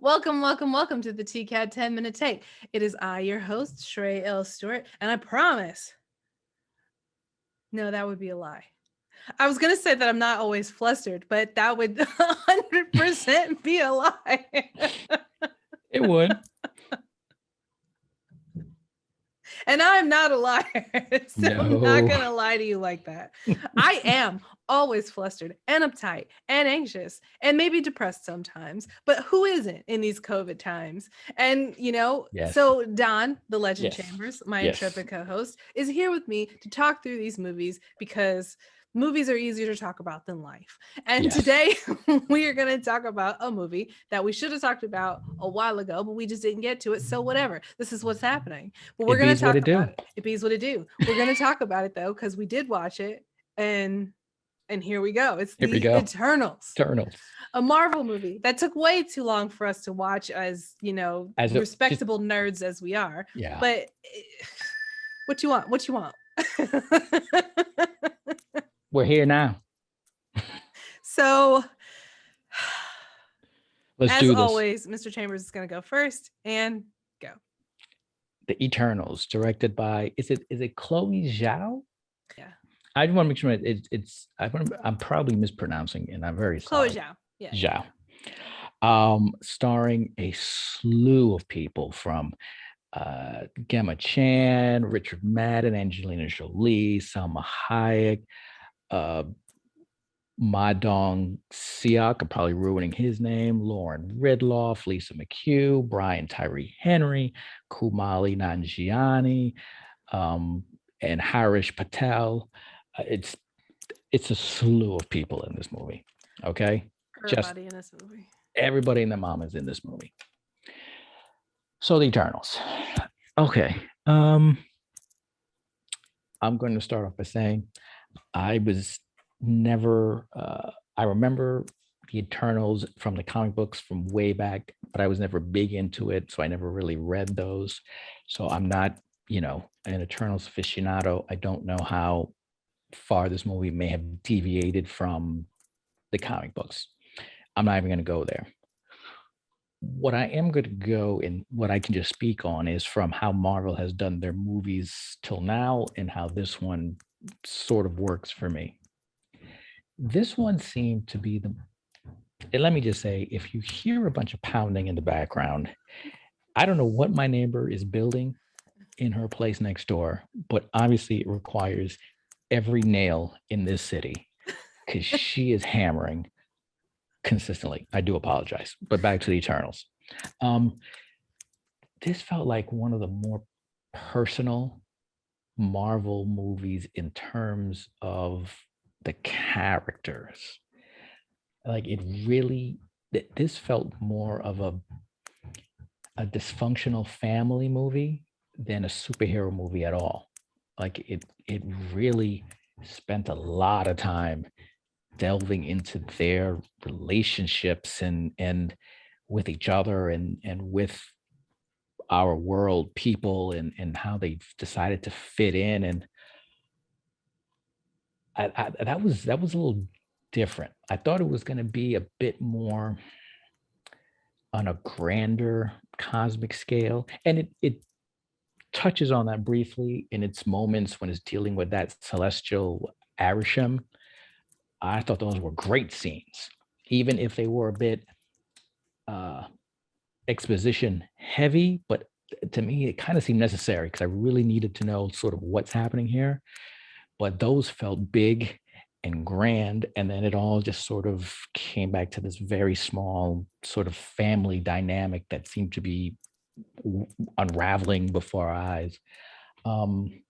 Welcome to the TCAT 10-minute take. It is I, your host, CHERRAE'S Stewart, and I promise, no, that would be a lie. I was going to say that I'm not always flustered, but that would 100% be a lie. It would. And I'm not a liar, so I'm not going to lie to you like that. I am always flustered and uptight and anxious and maybe depressed sometimes, but who isn't in these COVID times? And, Yes. so Don, the Legend Yes. Chambers, my Yes. intrepid co-host, is here with me to talk through these movies because movies are easier to talk about than life. And Yes. today we are going to talk about a movie that we should have talked about a while ago, but we just didn't get to it. So whatever, this is what's happening. But we're going to talk about it. It bees what it do. We're going to talk about it though, because we did watch it, and here we go. It's the Eternals. A Marvel movie that took way too long for us to watch as respectable nerds as we are. Yeah. But what you want? What you want? We're here now. So let's as do this. always, Mr. Chambers is going to go first and go. The Eternals, directed by is it Chloe Zhao? Yeah. I just want to make sure it's I'm probably mispronouncing it, and I'm very sorry. Chloe Zhao. Yeah. Zhao. Starring a slew of people from Gemma Chan, Richard Madden, Angelina Jolie, Salma Hayek, Ma Dong-seok, I'm probably ruining his name, Lauren Ridloff, Lisa McHugh, Brian Tyree Henry, Kumali Nanjiani, and Harish Patel. It's a slew of people in this movie. Okay, everybody in this movie. Everybody and their mom is in this movie. So the Eternals. Okay. I'm going to start off by saying I was never I remember the Eternals from the comic books from way back, but I was never big into it, so I never really read those. So I'm not, an Eternals aficionado. I don't know how far this movie may have deviated from the comic books. I'm not even going to go there. What I am going to go and what I can just speak on is from how Marvel has done their movies till now and how this one sort of works for me. This one seemed to be and let me just say, if you hear a bunch of pounding in the background, I don't know what my neighbor is building in her place next door, but obviously it requires every nail in this city because she is hammering consistently. I do apologize, but back to the Eternals. This felt like one of the more personal Marvel movies in terms of the characters. Like it really, this felt more of a dysfunctional family movie than a superhero movie at all. Like it really spent a lot of time delving into their relationships and with each other and with our world, people, and how they've decided to fit in. And that was a little different. I thought it was going to be a bit more on a grander cosmic scale, and it touches on that briefly in its moments when it's dealing with that celestial Arishem. I thought those were great scenes, even if they were a bit exposition heavy, but to me it kind of seemed necessary because I really needed to know sort of what's happening here. But those felt big and grand, and then it all just sort of came back to this very small sort of family dynamic that seemed to be unraveling before our eyes. And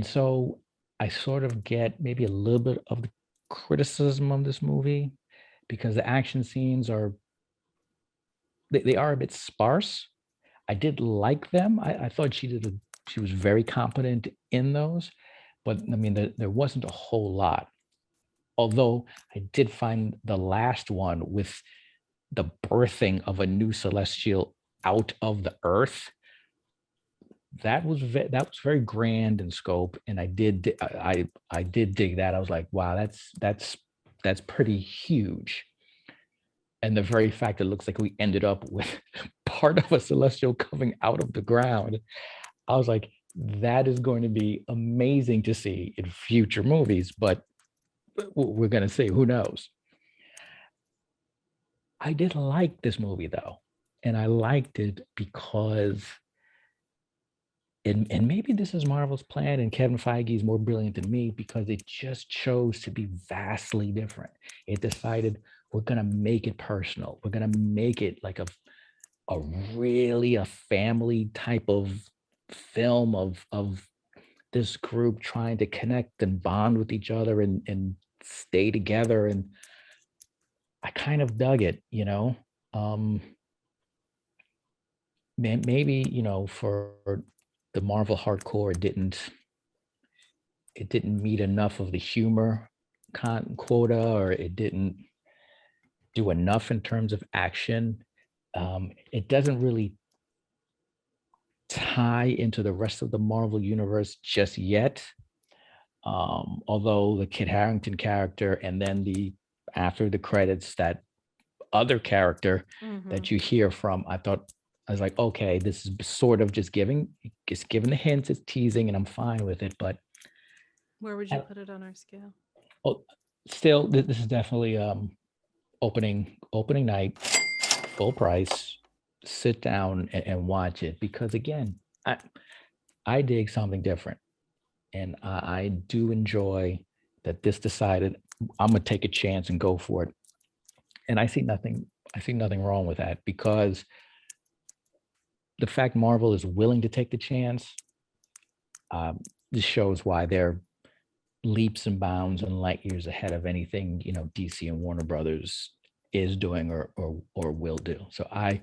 so I sort of get maybe a little bit of the criticism of this movie because the action scenes are they are a bit sparse. I did like them. I thought she was very competent in those, but I mean there wasn't a whole lot. Although I did find the last one with the birthing of a new celestial out of the earth, that was very grand in scope, and I did dig that. I was like, wow, that's that's pretty huge. And the very fact that it looks like we ended up with part of a celestial coming out of the ground, I was like, that is going to be amazing to see in future movies, but we're going to see, who knows? I did like this movie though. And I liked it because, and maybe this is Marvel's plan, and Kevin Feige is more brilliant than me because it just chose to be vastly different. It decided we're going to make it personal. We're going to make it like a really a family type of film of this group trying to connect and bond with each other and stay together. And I kind of dug it, you know. Um, maybe, you know, for the Marvel hardcore, it didn't meet enough of the humor quota, or it didn't do enough in terms of action. It doesn't really tie into the rest of the Marvel universe just yet. Although the Kit Harington character, and then the after the credits, that other character that you hear from, I was like, okay, this is sort of just giving the hints, it's teasing, and I'm fine with it. But where would you put it on our scale? Oh, still, this is definitely opening night, full price. Sit down and watch it, because again, I dig something different, and I do enjoy that this decided I'm gonna take a chance and go for it. And I see nothing wrong with that, because the fact Marvel is willing to take the chance, this shows why they're leaps and bounds and light years ahead of anything, you know, DC and Warner Brothers is doing or will do. So I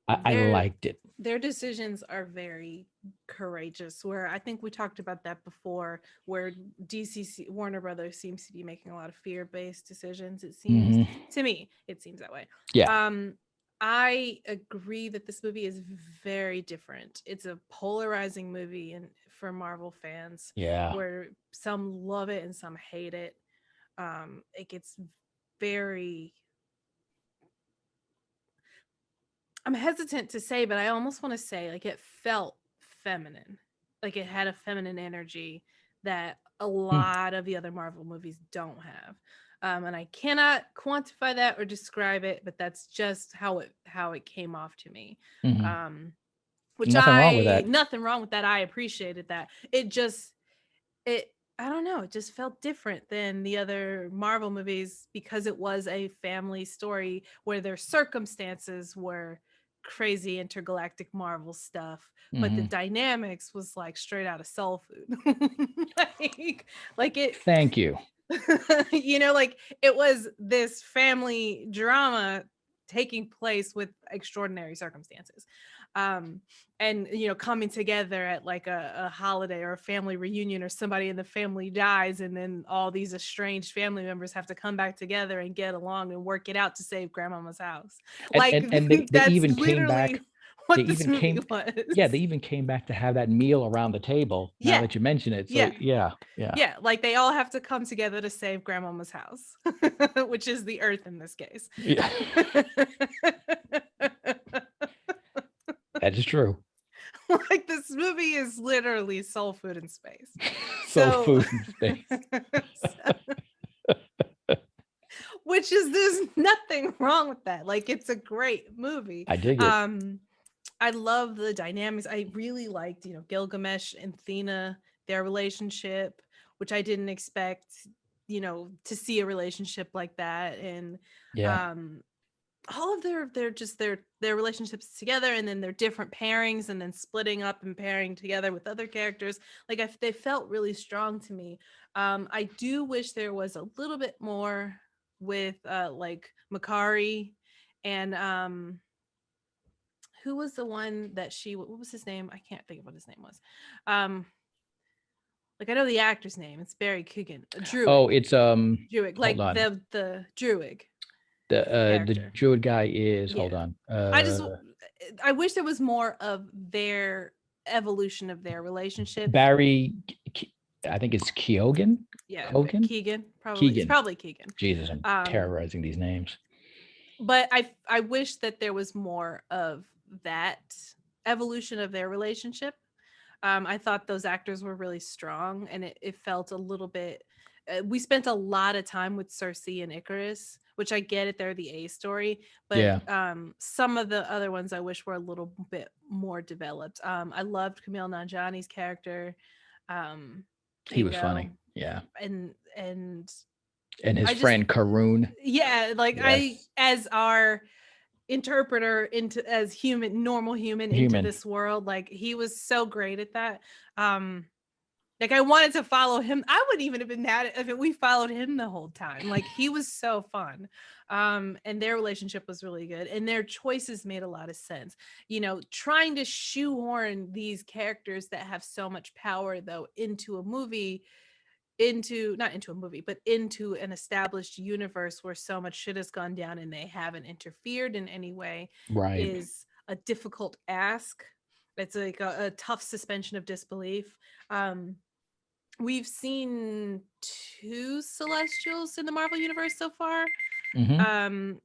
liked it. Their decisions are very courageous, where I think we talked about that before, where DC Warner Brothers seems to be making a lot of fear-based decisions. It seems to me, it seems that way. Yeah. I agree that this movie is very different. It's a polarizing movie, and for Marvel fans, where some love it and some hate it. It gets very, I'm hesitant to say, but I almost want to say, like, it felt feminine. Like, it had a feminine energy that a lot of the other Marvel movies don't have. And I cannot quantify that or describe it, but that's just how it came off to me. Which nothing wrong with that. Nothing wrong with that. I appreciated that. I don't know, it just felt different than the other Marvel movies, because it was a family story where their circumstances were crazy intergalactic Marvel stuff, but the dynamics was like straight out of Soul Food. like it. Thank you. You know, like, it was this family drama taking place with extraordinary circumstances. And, you know, coming together at like a holiday or a family reunion, or somebody in the family dies, and then all these estranged family members have to come back together and get along and work it out to save grandmama's house. And they that's even literally came back. what this movie was. Yeah, they even came back to have that meal around the table. Now that you mention it, so yeah, like they all have to come together to save grandmama's house, which is the Earth in this case. Yeah. That is true. Like, this movie is literally soul food in space. Food in space. Which is, there's nothing wrong with that. Like, it's a great movie. I dig it. I love the dynamics. I really liked, you know, Gilgamesh and Athena, their relationship, which I didn't expect, you know, to see a relationship like that. And all of their relationships together, and then their different pairings, and then splitting up and pairing together with other characters. Like, they felt really strong to me. I do wish there was a little bit more with like Makari and who was the one that what was his name? I can't think of what his name was. Like, I know the actor's name. It's Barry Coogan. Druid. Oh, it's Druid. Like the Druid. The Druid guy is hold on. I wish there was more of their evolution of their relationship. Barry I think it's Keoghan. Yeah, Kogan? Keegan, probably. It's Keegan. probably Keegan. Jesus, I'm terrorizing these names. But I wish that there was more of that evolution of their relationship. I thought those actors were really strong, and it felt a little bit. We spent a lot of time with Cersei and Icarus, which I get it; they're the A story, but Yeah. some of the other ones I wish were a little bit more developed. I loved Camille Nanjiani's character, He was Ingo, funny. Yeah. and his I just friend Karoon. yeah, like I Yes. as our interpreter into as normal human into this world, like he was so great at that. Like I wanted to follow him. I wouldn't even have been mad if we followed him the whole time. Like he was so fun. And their relationship was really good, and their choices made a lot of sense. You know, trying to shoehorn these characters that have so much power though into a movie, not into a movie, but into an established universe where so much shit has gone down and they haven't interfered in any way, Right. is a difficult ask. It's like a tough suspension of disbelief. We've seen 2 Celestials in the Marvel universe so far. Mm-hmm.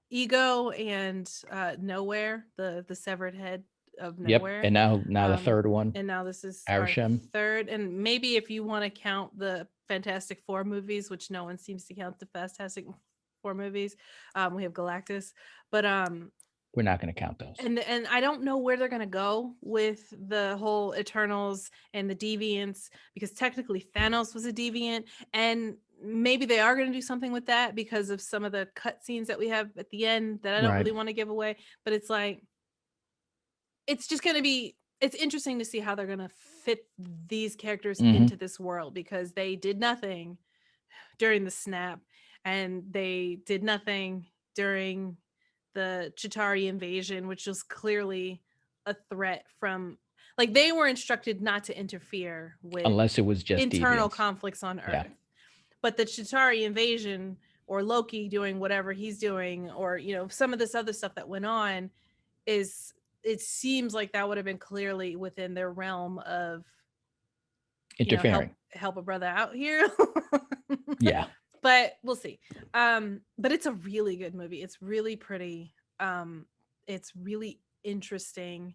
Ego and Nowhere, the severed head of Yep. Nowhere. And now the third one. And now this is Arishem. our third. And maybe if you want to count the Fantastic Four movies, which no one seems to count the Fantastic Four movies, we have Galactus. But we're not going to count those. And I don't know where they're going to go with the whole Eternals and the deviants, because technically Thanos was a deviant, and maybe they are going to do something with that because of some of the cutscenes that we have at the end that I don't really want to give away. But it's like, it's just going to be, it's interesting to see how they're going to fit these characters into this world, because they did nothing during the snap, and they did nothing during the Chitauri invasion, which was clearly a threat from, like, they were instructed not to interfere with unless it was just internal deviants. conflicts on Earth. But the Chitauri invasion, or Loki doing whatever he's doing, or, you know, some of this other stuff that went on, is, it seems like that would have been clearly within their realm of interfering. You know, help a brother out here. Yeah. But we'll see. But it's a really good movie. It's really pretty. It's really interesting.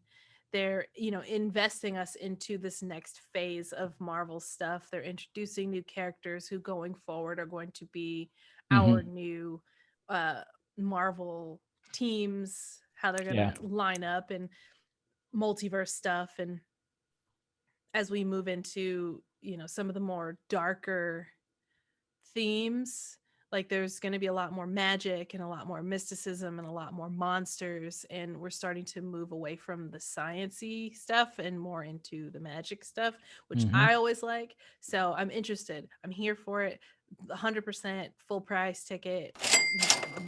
They're, you know, investing us into this next phase of Marvel stuff. They're introducing new characters who going forward are going to be our new Marvel teams, how they're going to line up, and multiverse stuff. And as we move into, you know, some of the more darker themes, like there's going to be a lot more magic and a lot more mysticism and a lot more monsters, and we're starting to move away from the science-y stuff and more into the magic stuff, which I always like. So I'm interested. I'm here for it. 100% full price ticket.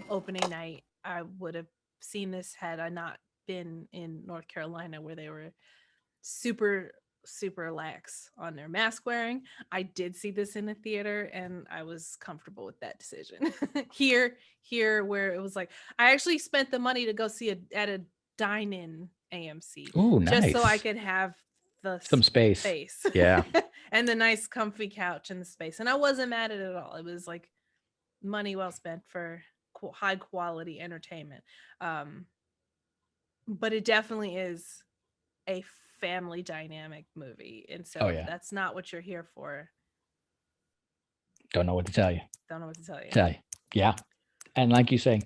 Opening night, I would have seen this had I not been in North Carolina, where they were super lax on their mask wearing. I did see this in the theater, and I was comfortable with that decision. here where it was like, I actually spent the money to go see at a dine-in AMC. Ooh, nice. Just so I could have some space. Yeah. And the nice comfy couch and the space. And I wasn't mad at it at all. It was like money well spent for high quality entertainment. But it definitely is a family dynamic movie, and so if that's not what you're here for, don't know what to tell you. Yeah. And like you say,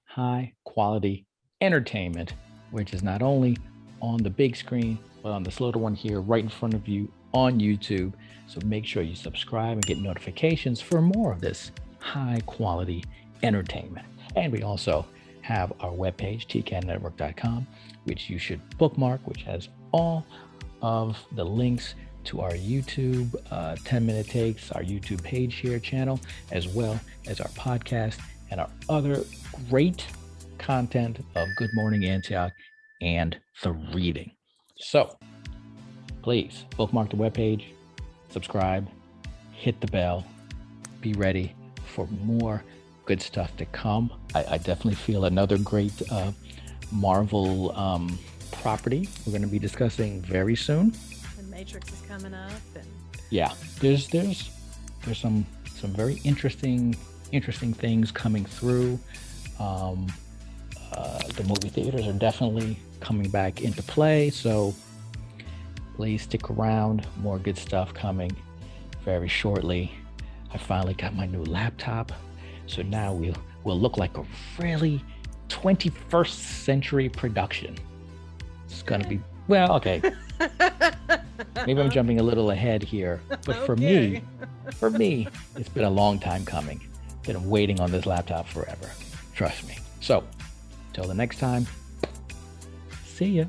high quality entertainment, which is not only on the big screen, but on this little one here right in front of you on YouTube. So make sure you subscribe and get notifications for more of this high quality entertainment. And we also have our webpage, tcannetwork.com, which you should bookmark, which has all of the links to our YouTube 10-minute takes, our YouTube page here channel, as well as our podcast and our other great content of Good Morning Antioch and The Reading. So please bookmark the webpage, subscribe, hit the bell, be ready for more good stuff to come. I definitely feel another great Marvel property we're going to be discussing very soon. And Matrix is coming up, and yeah, there's some very interesting things coming through. The movie theaters are definitely coming back into play, so please stick around. More good stuff coming very shortly. I finally got my new laptop, so now we'll look like a really 21st century production. It's gonna be, well, okay. Maybe I'm jumping a little ahead here, but for me, it's been a long time coming. Been waiting on this laptop forever. Trust me. So, till the next time, see ya.